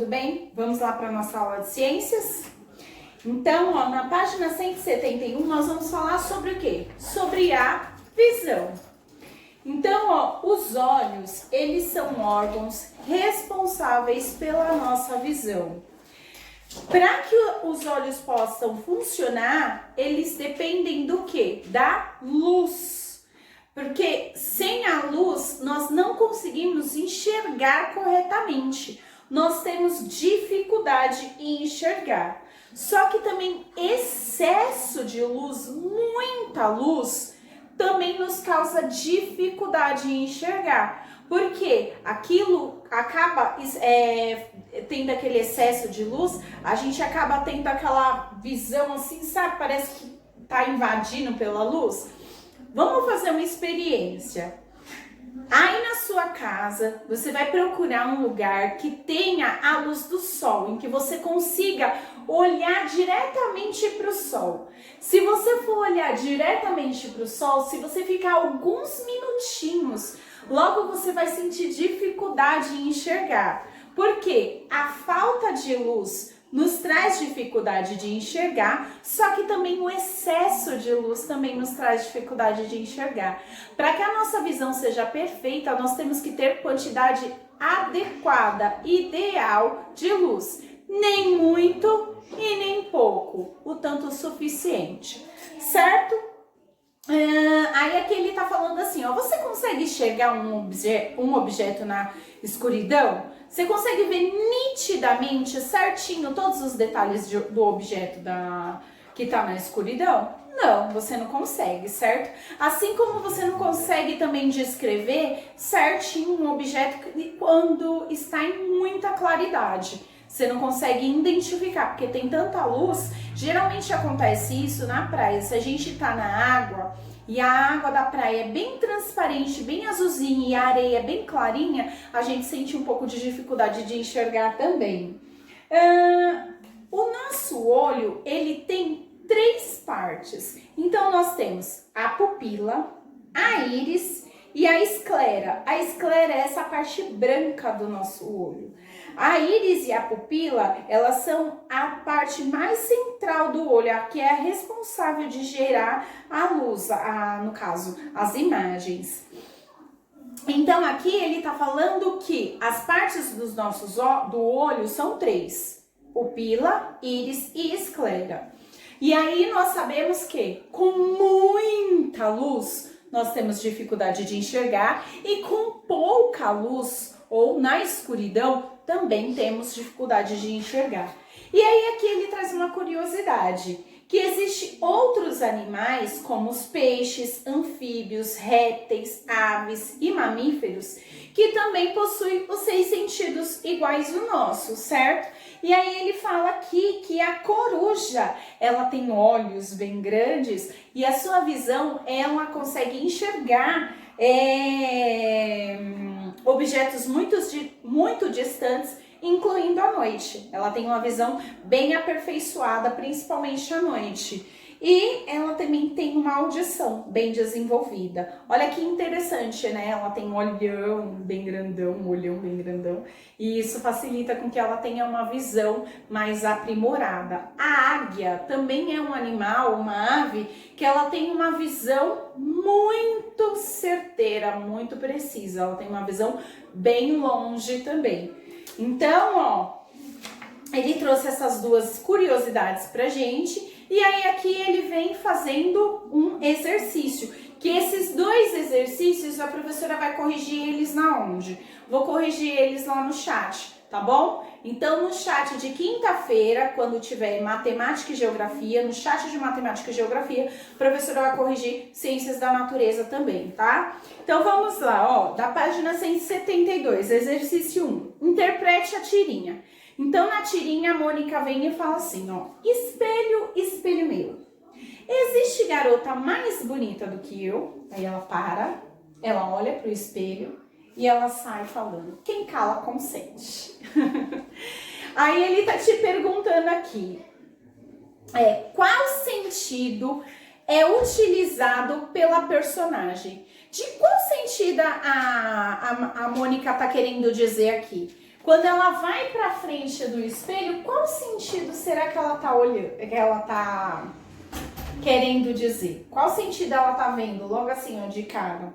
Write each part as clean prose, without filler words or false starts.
tudo bem? Vamos lá para a nossa aula de ciências? Então, ó, na página 171, nós vamos falar sobre o quê? Sobre a visão. Então, ó, os olhos, eles são órgãos responsáveis pela nossa visão. Para que os olhos possam funcionar, eles dependem do quê? Da luz. Porque sem a luz, nós não conseguimos enxergar corretamente. Nós temos dificuldade em enxergar. Só que também excesso de luz, muita luz, também nos causa dificuldade em enxergar. Porque aquilo acaba tendo aquele excesso de luz, a gente acaba tendo aquela visão assim, sabe? Parece que tá invadindo pela luz. Vamos fazer uma experiência. Aí na sua casa, você vai procurar um lugar que tenha a luz do sol, em que você consiga olhar diretamente para o sol. Se você for olhar diretamente para o sol, se você ficar alguns minutinhos, logo você vai sentir dificuldade em enxergar. Porque a falta de luz nos traz dificuldade de enxergar, só que também o excesso de luz também nos traz dificuldade de enxergar. Para que a nossa visão seja perfeita, nós temos que ter quantidade adequada, ideal de luz. Nem muito e nem pouco, o tanto suficiente, certo? Aí aqui ele tá falando assim, ó, você consegue enxergar um objeto na escuridão? Você consegue ver nitidamente, certinho, todos os detalhes do objeto que tá na escuridão? Não, você não consegue, certo? Assim como você não consegue também descrever certinho um objeto quando está em muita claridade. Você não consegue identificar, porque tem tanta luz. Geralmente acontece isso na praia. Se a gente tá na água e a água da praia é bem transparente, bem azulzinha e a areia é bem clarinha, a gente sente um pouco de dificuldade de enxergar também. O nosso olho, ele tem 3 partes. Então nós temos a pupila, a íris e a esclera. A esclera é essa parte branca do nosso olho. A íris e a pupila, elas são a parte mais central do olho, a que é a responsável de gerar a luz, no caso, as imagens. Então aqui ele está falando que as partes do olho são 3: pupila, íris e esclera. E aí nós sabemos que com muita luz nós temos dificuldade de enxergar e com pouca luz ou na escuridão também temos dificuldade de enxergar. E aí aqui ele traz uma curiosidade, que existem outros animais como os peixes, anfíbios, répteis, aves e mamíferos que também possuem os 6 sentidos iguais ao nosso, certo? E aí ele fala aqui que a coruja, ela tem olhos bem grandes e a sua visão, ela consegue enxergar objetos muito distantes, incluindo à noite. Ela tem uma visão bem aperfeiçoada, principalmente à noite. E ela também tem uma audição bem desenvolvida. Olha que interessante, né? Ela tem um olhão bem grandão, e isso facilita com que ela tenha uma visão mais aprimorada. A águia também é um animal, uma ave, que ela tem uma visão muito certeira, muito precisa. Ela tem uma visão bem longe também. Então, ó, ele trouxe essas 2 curiosidades pra gente. E aí aqui ele vem fazendo um exercício, que esses 2 exercícios a professora vai corrigir eles na onde? Vou corrigir eles lá no chat, tá bom? Então no chat de quinta-feira, quando tiver matemática e geografia, no chat de matemática e geografia, a professora vai corrigir ciências da natureza também, tá? Então vamos lá, ó, da página 172, exercício 1, interprete a tirinha. Então, na tirinha, a Mônica vem e fala assim, ó, espelho, espelho meu, existe garota mais bonita do que eu? Aí ela para, ela olha pro espelho e ela sai falando, quem cala consente. Aí ele tá te perguntando aqui, qual sentido é utilizado pela personagem? De qual sentido a Mônica tá querendo dizer aqui? Quando ela vai para frente do espelho, qual sentido será que ela tá olhando, que ela tá querendo dizer? Qual sentido ela tá vendo? Logo assim, ó, de cara,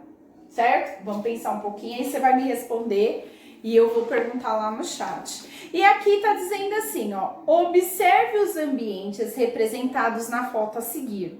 certo? Vamos pensar um pouquinho, aí você vai me responder e eu vou perguntar lá no chat. E aqui tá dizendo assim, ó, observe os ambientes representados na foto a seguir.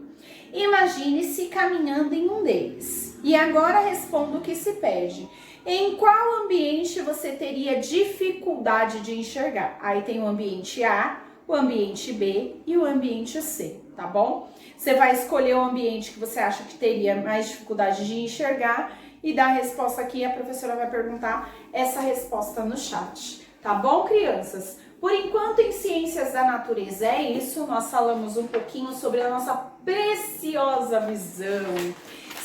Imagine-se caminhando em um deles. E agora responda o que se pede. Em qual ambiente você teria dificuldade de enxergar? Aí tem o ambiente A, o ambiente B e o ambiente C, tá bom? Você vai escolher o ambiente que você acha que teria mais dificuldade de enxergar e dar a resposta aqui. A professora vai perguntar essa resposta no chat, tá bom, crianças? Por enquanto, em Ciências da Natureza é isso. Nós falamos um pouquinho sobre a nossa preciosa visão.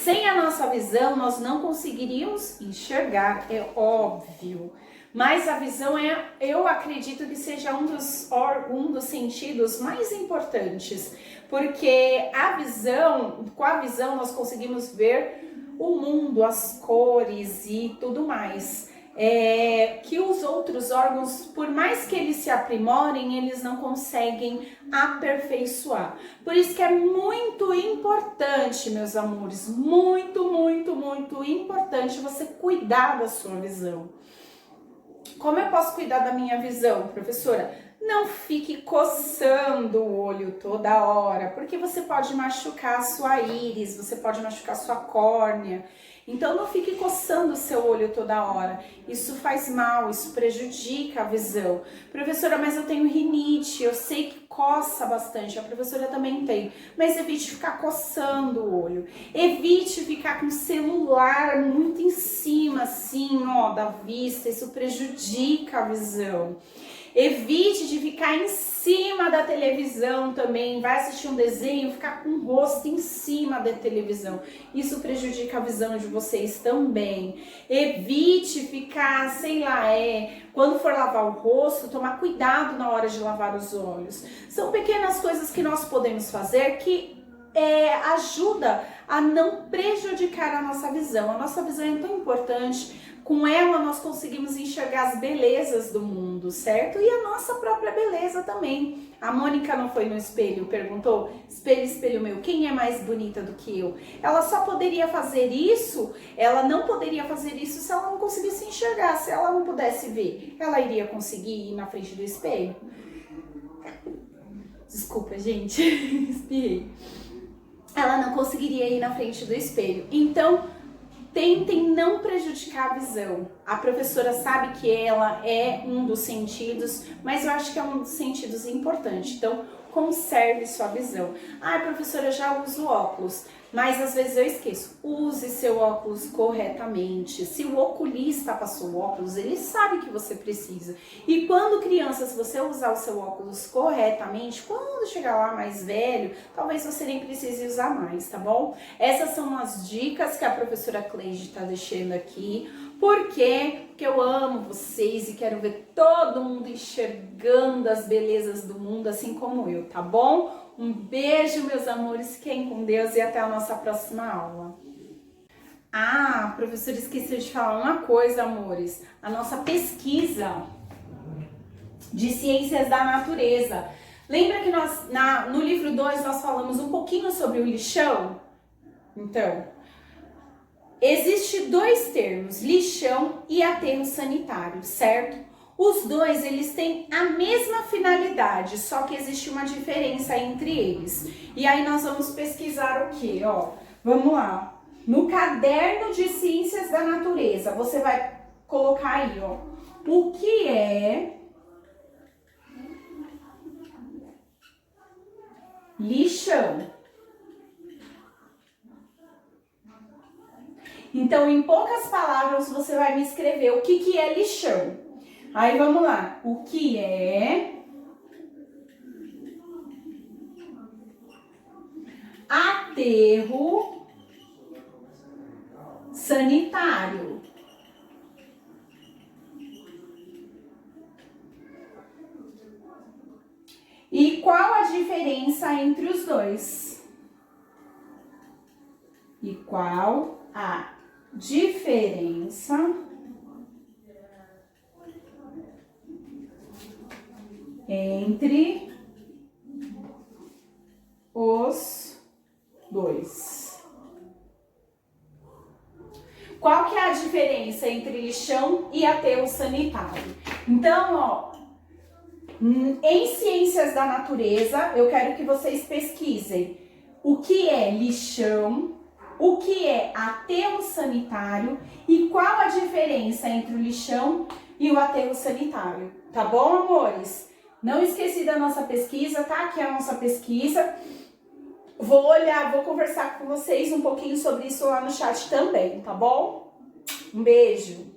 Sem a nossa visão, nós não conseguiríamos enxergar, é óbvio. Mas a visão eu acredito que seja um dos sentidos mais importantes, porque com a visão nós conseguimos ver o mundo, as cores e tudo mais. Que os outros órgãos, por mais que eles se aprimorem, eles não conseguem aperfeiçoar. Por isso que é muito importante, meus amores, muito, muito, muito importante você cuidar da sua visão. Como eu posso cuidar da minha visão, professora? Não fique coçando o olho toda hora, porque você pode machucar a sua íris, você pode machucar a sua córnea. Então não fique coçando o seu olho toda hora. Isso faz mal, isso prejudica a visão. Professora, mas eu tenho rinite, eu sei que coça bastante, a professora também tem. Mas evite ficar coçando o olho. Evite ficar com o celular muito em cima, assim, ó, da vista. Isso prejudica a visão. Evite de ficar em cima da televisão também. Vai assistir um desenho, ficar com o rosto em cima da televisão. Isso prejudica a visão de vocês também. Evite ficar, sei lá, quando for lavar o rosto, tomar cuidado na hora de lavar os olhos. São pequenas coisas que nós podemos fazer que ajuda a não prejudicar a nossa visão. A nossa visão é tão importante. Com ela nós conseguimos enxergar as belezas do mundo, certo? E a nossa própria beleza também. A Mônica não foi no espelho, perguntou, espelho, espelho meu, quem é mais bonita do que eu? Ela só poderia fazer isso, ela não poderia fazer isso se ela não conseguisse enxergar. Se ela não pudesse ver, ela iria conseguir ir na frente do espelho? Desculpa, gente, espirrei. Ela não conseguiria ir na frente do espelho. Então, tentem não prejudicar a visão. A professora sabe que ela é um dos sentidos, mas eu acho que é um dos sentidos importantes. Então, conserve sua visão. Ah, professora, eu já uso óculos, mas às vezes eu esqueço. Use seu óculos corretamente. Se o oculista passou o óculos, ele sabe que você precisa. E quando criança, se você usar o seu óculos corretamente, quando chegar lá mais velho, talvez você nem precise usar mais, tá bom? Essas são as dicas que a professora Cleide está deixando aqui. Por quê? Porque eu amo vocês e quero ver todo mundo enxergando as belezas do mundo assim como eu, tá bom? Um beijo, meus amores, fiquem com Deus e até a nossa próxima aula. Ah, a professora esqueceu de falar uma coisa, amores. A nossa pesquisa de Ciências da Natureza. Lembra que no livro 2 nós falamos um pouquinho sobre o lixão? Então, existe dois termos, lixão e aterro sanitário, certo? Os dois, eles têm a mesma finalidade, só que existe uma diferença entre eles. E aí nós vamos pesquisar o quê? Ó, vamos lá. No caderno de Ciências da Natureza, você vai colocar aí, ó, o que é lixão. Então, em poucas palavras, você vai me escrever o que é lixão. Aí, vamos lá. O que é aterro sanitário? E qual a diferença entre os dois? E qual a diferença entre os dois. Qual que é a diferença entre lixão e aterro sanitário? Então, ó, em ciências da natureza, eu quero que vocês pesquisem o que é lixão, o que é aterro sanitário e qual a diferença entre o lixão e o aterro sanitário. Tá bom, amores? Não esqueci da nossa pesquisa, tá? Aqui é a nossa pesquisa. Vou olhar, vou conversar com vocês um pouquinho sobre isso lá no chat também, tá bom? Um beijo!